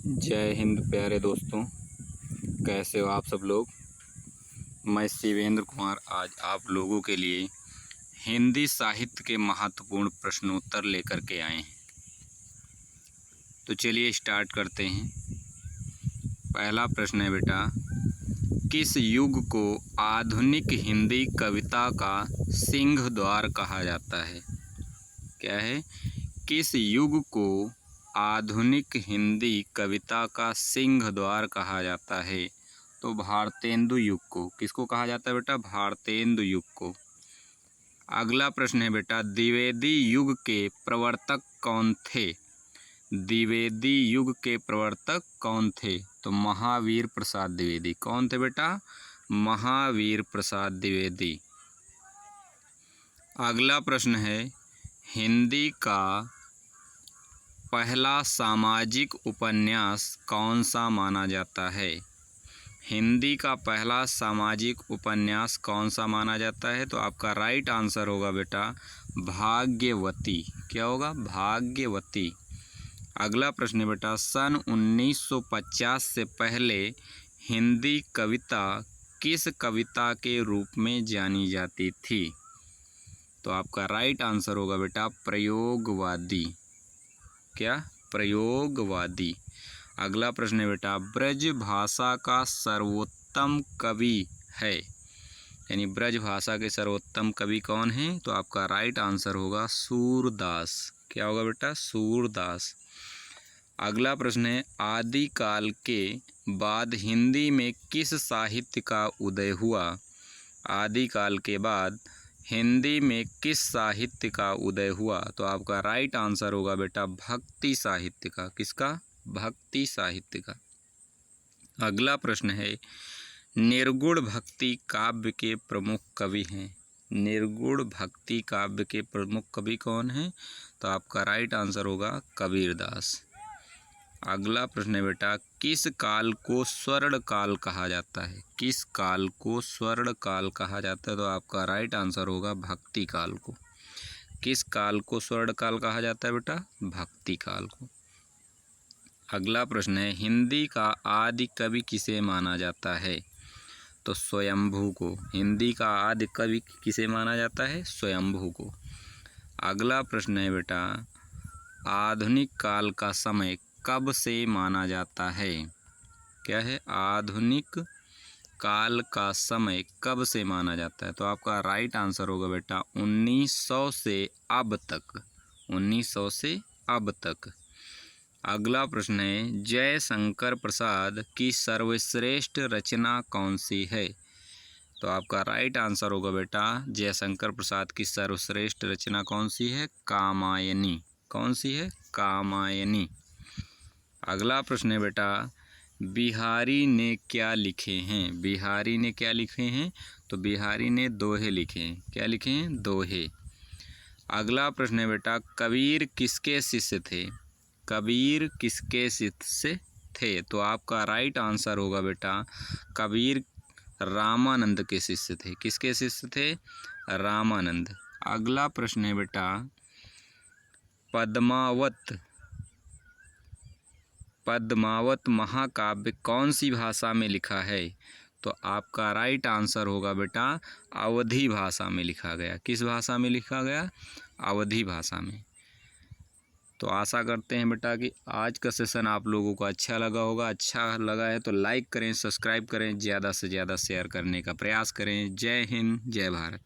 जय हिंद प्यारे दोस्तों, कैसे हो आप सब लोग। मैं शिवेंद्र कुमार आज आप लोगों के लिए हिंदी साहित्य के महत्वपूर्ण प्रश्नोत्तर लेकर के आए हैं। तो चलिए स्टार्ट करते हैं। पहला प्रश्न है बेटा, किस युग को आधुनिक हिंदी कविता का सिंह द्वार कहा जाता है। क्या है, किस युग को आधुनिक हिंदी कविता का सिंह द्वार कहा जाता है। तो भारतेंदु युग को। किसको कहा जाता है बेटा, भारतेंदु युग को। अगला प्रश्न है बेटा, द्विवेदी युग के प्रवर्तक कौन थे। द्विवेदी युग के प्रवर्तक कौन थे। तो महावीर प्रसाद द्विवेदी। कौन थे बेटा, महावीर प्रसाद द्विवेदी। अगला प्रश्न है, हिंदी का पहला सामाजिक उपन्यास कौन सा माना जाता है। हिंदी का पहला सामाजिक उपन्यास कौन सा माना जाता है। तो आपका राइट आंसर होगा बेटा भाग्यवती। क्या होगा, भाग्यवती। अगला प्रश्न है बेटा, सन 1950 से पहले हिंदी कविता किस कविता के रूप में जानी जाती थी। तो आपका राइट आंसर होगा बेटा प्रयोगवादी। क्या, प्रयोगवादी। अगला प्रश्न है बेटा, ब्रज भाषा का सर्वोत्तम कवि है, यानी ब्रज भाषा के सर्वोत्तम कवि कौन है। तो आपका राइट आंसर होगा सूरदास। क्या होगा बेटा, सूरदास। अगला प्रश्न है, आदिकाल के बाद हिंदी में किस साहित्य का उदय हुआ। आदिकाल के बाद हिंदी में किस साहित्य का उदय हुआ। तो आपका राइट आंसर होगा बेटा भक्ति साहित्य का। किसका, भक्ति साहित्य का। अगला प्रश्न है, निर्गुण भक्ति काव्य के प्रमुख कवि हैं। निर्गुण भक्ति काव्य के प्रमुख कवि कौन हैं। तो आपका राइट आंसर होगा कबीरदास। अगला प्रश्न है बेटा, किस काल को स्वर्ण काल कहा जाता है। किस काल को स्वर्ण काल कहा जाता है। तो आपका राइट आंसर होगा भक्ति काल को। किस काल को स्वर्ण काल कहा जाता है बेटा, भक्ति काल को। अगला प्रश्न है, हिंदी का आदि कवि किसे माना जाता है। तो स्वयंभू को। हिंदी का आदि कवि किसे माना जाता है, स्वयंभू को। अगला प्रश्न है बेटा, आधुनिक काल का समय कब से माना जाता है। क्या है, आधुनिक काल का समय कब से माना जाता है। तो आपका राइट आंसर होगा बेटा 1900 से अब तक। 1900 से अब तक। अगला प्रश्न है, जयशंकर प्रसाद की सर्वश्रेष्ठ रचना कौन सी है। तो आपका राइट आंसर होगा बेटा जयशंकर प्रसाद की सर्वश्रेष्ठ रचना कौन सी है, कामायनी। कौन सी है, कामायनी। अगला प्रश्न है बेटा, बिहारी ने क्या लिखे हैं। बिहारी ने क्या लिखे हैं। तो बिहारी ने दोहे लिखे हैं। क्या लिखे हैं, दोहे। अगला प्रश्न है बेटा, कबीर किसके शिष्य थे। कबीर किसके शिष्य थे। तो आपका राइट आंसर होगा बेटा कबीर रामानंद के शिष्य थे। किसके शिष्य थे, रामानंद। अगला प्रश्न है बेटा, पद्मावत महाकाव्य कौन सी भाषा में लिखा है। तो आपका राइट आंसर होगा बेटा अवधी भाषा में लिखा गया। किस भाषा में लिखा गया, अवधी भाषा में। तो आशा करते हैं बेटा कि आज का सेशन आप लोगों को अच्छा लगा होगा। अच्छा लगा है तो लाइक करें, सब्सक्राइब करें, ज़्यादा से ज़्यादा शेयर करने का प्रयास करें। जय हिंद, जय भारत।